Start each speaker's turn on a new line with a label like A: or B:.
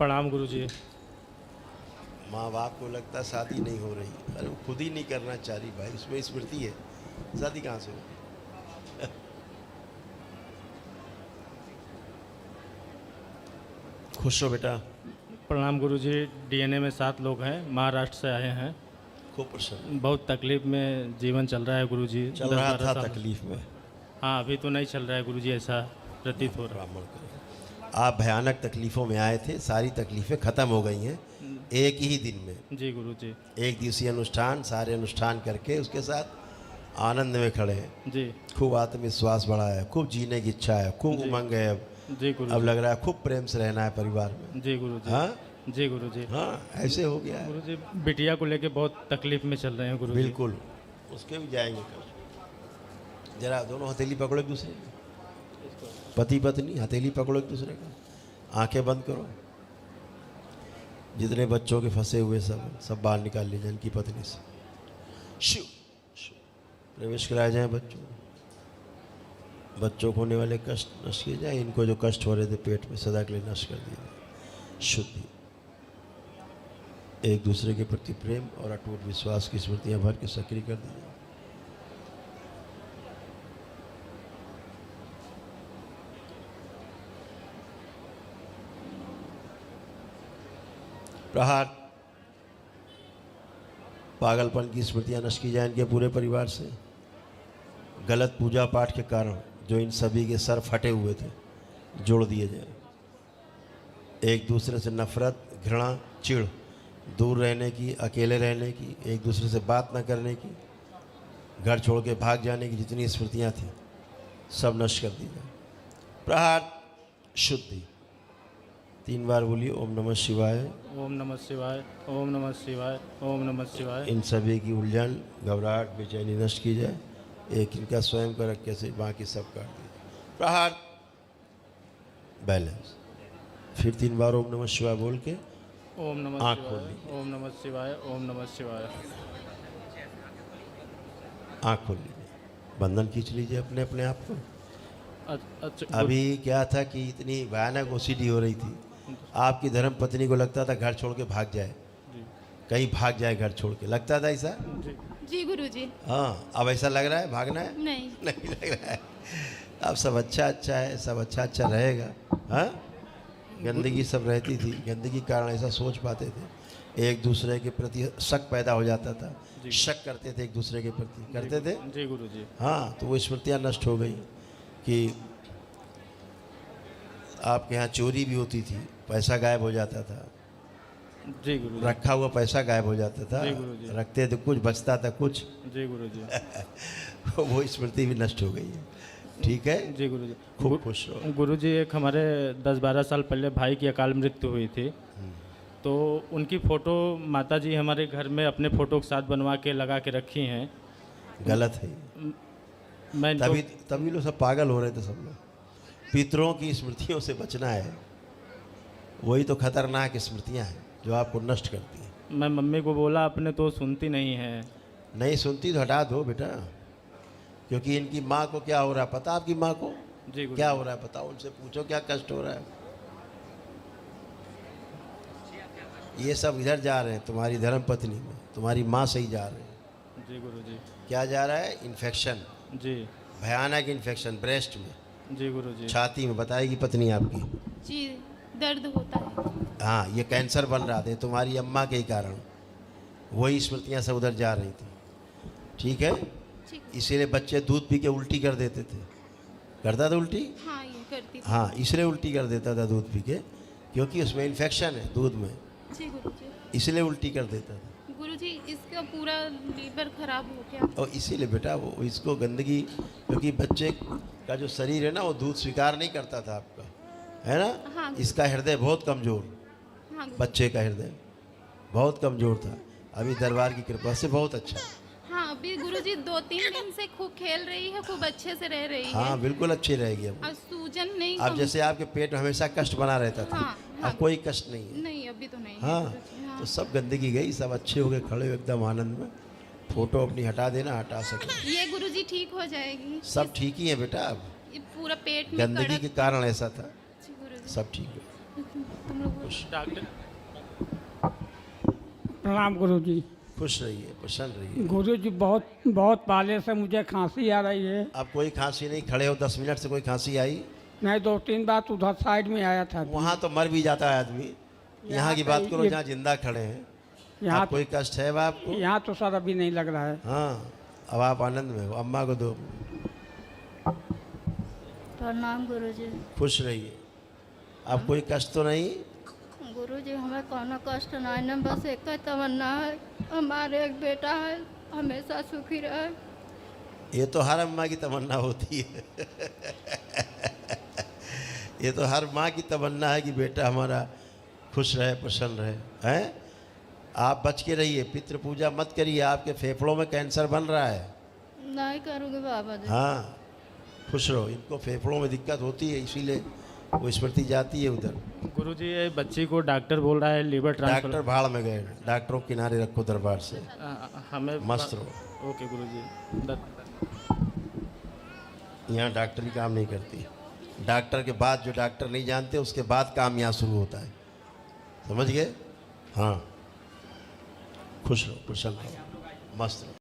A: प्रणाम गुरुजी।
B: माँ बाप को लगता शादी नहीं हो रही, अरे वो खुद ही नहीं करना चाह रही भाई, उसमें स्मृति है, शादी कहाँ से होगी। खुश हो बेटा।
A: प्रणाम गुरुजी। डीएनए में 7 लोग हैं, महाराष्ट्र से आए हैं।
B: खूब प्रसन्न।
A: बहुत तकलीफ में जीवन चल रहा है गुरुजी।
B: चल रहा था तकलीफ में?
A: हाँ, अभी तो नहीं चल रहा है गुरुजी, ऐसा प्रतीत हो रहा है।
B: ब्राह्मण करें। आप भयानक तकलीफ़ों में आए थे, सारी तकलीफ़ें ख़त्म हो गई हैं एक ही दिन में।
A: जी गुरुजी।
B: एक दिवसीय अनुष्ठान, सारे अनुष्ठान करके उसके साथ आनंद में खड़े हैं।
A: जी
B: खूब आत्मविश्वास बढ़ा है, खूब जीने की इच्छा है, खूब उमंग है।
A: जी गुरुजी।
B: अब लग रहा है खूब प्रेम से रहना है परिवार में।
A: जी गुरुजी।
B: हाँ
A: जी गुरुजी।
B: हाँ, ऐसे हो गया है
A: गुरुजी, बिटिया को लेके बहुत तकलीफ में चल रहे हैं गुरुजी।
B: बिल्कुल। उसके भी जाएंगे कल। जरा दोनों हथेली पकड़ो एक दूसरे की, पति पत्नी हथेली पकड़ो एक दूसरे का, आंखें बंद करो। जितने बच्चों के फंसे हुए सब बाहर निकाल लीजिए इनकी पत्नी से। शिव शिव प्रवेश कराए जाए बच्चों को होने वाले कष्ट नष्ट किए जाए। इनको जो कष्ट हो रहे थे पेट में सदा के लिए नष्ट कर दिए जाए। शुद्धि, एक दूसरे के प्रति प्रेम और अटूट विश्वास की स्मृतियां भर के सक्रिय कर दी जाए। प्रहार, पागलपन की स्मृतियां नष्ट की जाए इनके पूरे परिवार से। गलत पूजा पाठ के कारण जो इन सभी के सर फटे हुए थे जोड़ दिए जाए। एक दूसरे से नफरत, घृणा, चिढ़, दूर रहने की, अकेले रहने की, एक दूसरे से बात न करने की, घर छोड़ के भाग जाने की जितनी स्मृतियां थी सब नष्ट कर दी जाए। प्रहार, शुद्धि। 3 बार बोलिए ओम नमः शिवाय।
A: ओम नमः शिवाय, ओम नमः शिवाय, ओम नमः शिवाय।
B: इन सभी की उलझन, घबराहट, बेचैनी नष्ट की जाए। एक इनका स्वयं का रख कैसे बाकी सब काट दिए। प्रहार, बैलेंस। फिर 3 बार ओम नमः शिवाय बोल के
A: ओम नमः
B: आँख
A: शिवाय,
B: खोल लीजिए।
A: ओम नमः शिवाय, ओम नमः शिवाय।
B: आँख खोल लीजिए, बंधन खींच लीजिए अपने अपने आप को।
A: अच्छा
B: अभी क्या था कि इतनी भयानक ओसीडी हो रही थी, आपकी धर्म पत्नी को लगता था घर छोड़ के भाग जाए,
A: जी
B: कहीं भाग जाए घर छोड़ के, लगता था ऐसा?
A: जी
C: जी गुरुजी।
B: हाँ, अब ऐसा लग रहा है भागना है?
C: नहीं।
B: नहीं लग रहा है। अब सब अच्छा अच्छा है, सब अच्छा अच्छा रहेगा। हाँ, गंदगी सब रहती थी, गंदगी के कारण ऐसा सोच पाते थे, एक दूसरे के प्रति शक पैदा हो जाता था, शक करते थे एक दूसरे के प्रति, करते थे।
A: जी गुरुजी।
B: हाँ, तो वो स्मृतियाँ नष्ट हो गई कि आपके यहाँ चोरी भी होती थी, पैसा गायब हो जाता था,
A: जी गुरुजी।
B: रखा हुआ पैसा गायब हो जाता था,
A: जी गुरुजी।
B: रखते थे कुछ, बचता था कुछ।
A: जी गुरुजी।
B: वो स्मृति भी नष्ट हो गई है। ठीक है
A: जी गुरुजी।
B: खूब खुश रहो।
A: गुरुजी, एक हमारे 10-12 साल पहले भाई की अकाल मृत्यु हुई थी, तो उनकी फ़ोटो माताजी हमारे घर में अपने फ़ोटो के साथ बनवा के लगा के रखी हैं।
B: गलत है,
A: मैं इनको
B: तभी लोग सब पागल हो रहे थे सब लोग। पितरों की स्मृतियों से बचना है, वही तो खतरनाक स्मृतियां हैं जो आपको नष्ट करती हैं।
A: मैं मम्मी को बोला अपने, तो सुनती नहीं है।
B: नहीं सुनती तो हटा दो बेटा, क्योंकि इनकी माँ को क्या हो रहा है पता? आपकी माँ को
A: जी गुरु।
B: क्या हो रहा है पता? उनसे पूछो क्या कष्ट हो रहा है। ये सब इधर जा रहे हैं तुम्हारी धर्म पत्नी में, तुम्हारी माँ से ही जा रहे हैं।
A: जी गुरुजी।
B: क्या जा रहा है? इन्फेक्शन,
A: जी
B: भयानक इन्फेक्शन ब्रेस्ट में,
A: जी गुरुजी।
B: छाती में। बताएगी पत्नी आपकी।
C: जी दर्द होता है।
B: हाँ, ये कैंसर बन रहा था तुम्हारी अम्मा के ही कारण, वही स्मृतियाँ सब उधर जा रही थी। ठीक है,
C: ठीक।
B: इसीलिए बच्चे दूध पी के उल्टी कर देते थे। करता था उल्टी?
C: हाँ ये करती थी।
B: हाँ, इसलिए उल्टी कर देता था दूध पी के, क्योंकि उसमें इन्फेक्शन है दूध में,
C: जी गुरुजी।
B: इसलिए उल्टी कर देता था।
C: गुरुजी, इसका पूरा लीवर खराब हो गया।
B: और इसीलिए बेटा वो इसको गंदगी, क्योंकि बच्चे का जो शरीर है ना वो दूध स्वीकार नहीं करता था आपका, है ना?
C: हाँ।
B: इसका हृदय बहुत कमज़ोर,
C: हाँ गुरुजी।
B: बच्चे का हृदय बहुत कमज़ोर था। अभी दरबार की कृपा से बहुत अच्छा।
C: हाँ अभी गुरुजी 2-3 दिन से खूब खेल रही है, खूब अच्छे से रह रही है।
B: हाँ बिल्कुल अच्छी रहेगी अब।
C: और सूजन नहीं
B: अब
C: कम-
B: जैसे आपके पेट में हमेशा कष्ट बना रहता था,
C: हाँ, हाँ।
B: अब कोई कष्ट नहीं है।
C: नहीं अभी तो नहीं है
B: हाँ,
C: गुरुजी, हाँ।
B: तो सब गंदगी गई, सब अच्छे हो गए, खड़े हो एकदम आनंद में। फोटो अपनी हटा देना, हटा सके।
C: ये गुरुजी ठीक हो जाएगी।
B: सब ठीक ही है बेटा, अब
C: ये पूरा पेट में
B: गंदगी
C: कड़क-
B: के कारण ऐसा था,
C: जी गुरुजी।
B: सब ठीक है।
C: तुम लोग
A: डॉक्टर
D: प्रणाम गुरुजी।
B: खुश रहिए, प्रसन्न रहिए।
D: गुरुजी बहुत बहुत पहले से मुझे खांसी आ रही है।
B: अब कोई खांसी नहीं, खड़े हो 10 मिनट से कोई खांसी आई?
D: मैं 2-3 बार उधर साइड में आया था।
B: वहाँ तो मर भी जाता है आदमी, यहाँ की बात करो जहाँ जिंदा खड़े हैं।
D: यहाँ
B: अब कोई कष्ट है बा आपको?
D: यहाँ तो सर अभी नहीं लग रहा है।
B: हाँ, अब आप आनंद में हो। अम्मा को दो।
C: प्रणाम गुरुजी।
B: खुश रहिए। अब कोई कष्ट तो नहीं?
C: गुरुजी हमें कोनो कष्ट नहीं न, बस एक ही तमन्ना है, हमारे एक बेटा है, हमेशा सुखी रहे।
B: ये तो हर अम्मा की तमन्ना होती है। ये तो हर माँ की तमन्ना है कि बेटा हमारा खुश रहे, प्रसन्न रहे। हैं? आप बच के रहिए, पितृ पूजा मत करिए, आपके फेफड़ों में कैंसर बन रहा है।
C: नहीं करूँगी बाबा जी।
B: हाँ, खुश रहो। इनको फेफड़ों में दिक्कत होती है, इसीलिए वो स्मृति जाती है उधर।
A: गुरुजी ये बच्ची को डॉक्टर बोल रहा है लीवर
B: डॉक्टर
A: ट्रांसप्लांट।
B: भाड़ में गए, डॉक्टरों किनारे रखो दरबार से।
A: हमें
B: मस्त रहो।
A: ओके गुरुजी।
B: यहाँ डॉक्टरी काम नहीं करती। डॉक्टर के बाद जो डॉक्टर नहीं जानते उसके बाद काम यहाँ शुरू होता है, समझ गए? हाँ, खुश रहो, प्रसन्न रहो, मस्त रहो।